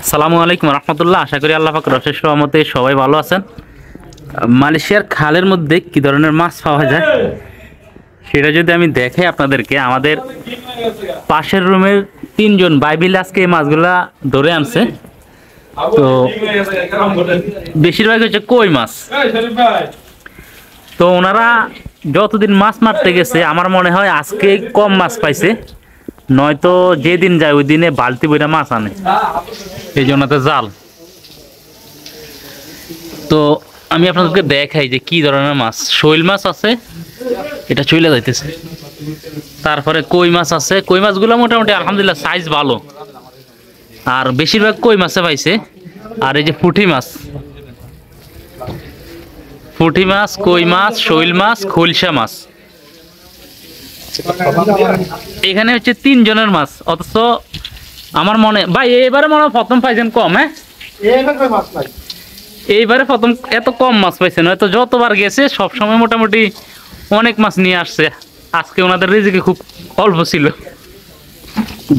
আসসালামু আলাইকুম রহমতুল্লাহ। আশা করি আল্লাহ পাকের অশেষ রহমতে সবাই ভালো আছেন। মালয়েশিয়ার খালের মধ্যে কি ধরনের মাছ পাওয়া যায় সেটা যদি আমি দেখাই আপনাদেরকে, আমাদের পাশের রুমের তিনজন বাইবিল আজকে এই মাছগুলা ধরে আনছে। তো বেশিরভাগ হচ্ছে কই মাছ। তো ওনারা যতদিন মাছ মারতে গেছে আমার মনে হয় আজকে কম মাছ পাইছে, নয়তো যেদিন যায় ওই দিনে বালতি বইটা মাছ আনে, এই জন্য তো জাল। তো আমি আপনাদেরকে দেখাই যে কি ধরনের মাছ। শৈল মাছ আছে, এটা চলে যাইতেছে। তারপরে কই মাছ আছে, কই মাছগুলো মোটামুটি আলহামদুলিল্লাহ সাইজ ভালো, আর বেশিরভাগ কই মাছে পাইছে। আর এই যে পুঁটি মাছ, পুঁটি মাছ, কই মাছ, শৈল মাছ, খলসা মাছ, এখানে হচ্ছে তিনজনের মাছ। অথচ আমার মনে ভাই এবারে মনে হয় প্রথম পাইছেন কম। হ্যাঁ, এইবারে প্রথম এত কম মাছ পাইছেন, হয়তো যতবার গেছে সবসময় মোটামুটি অনেক মাছ নিয়ে আসছে। আজকে ওনাদের রিজিকে খুব অল্প ছিল,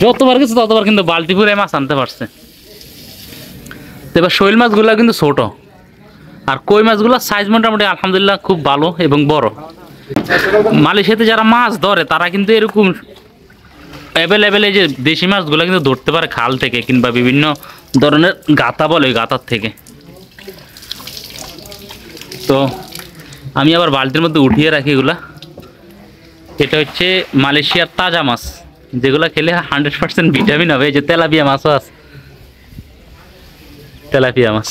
যতবার গেছে ততবার কিন্তু বালতি ভরে মাছ আনতে পারছে। এবার শৈল মাছগুলো কিন্তু ছোট, আর কই মাছগুলো সাইজ মোটামুটি আলহামদুলিল্লাহ খুব ভালো এবং বড়। মালয়েশিয়াতে যারা মাছ ধরে তারা কিন্তু এরকম অ্যাভেলেবেল এই যে দেশি মাছগুলো কিন্তু ধরতে পারে খাল থেকে কিংবা বিভিন্ন ধরনের গাতা বলে ওই গাতার থেকে। তো আমি আবার বালতির মধ্যে উঠিয়ে রাখি এগুলা। এটা হচ্ছে মালয়েশিয়ার তাজা মাছ, যেগুলো খেলে 100% ভিটামিন হবে। এই যে তেলাপিয়া মাছও আছে, তেলাপিয়া মাছ।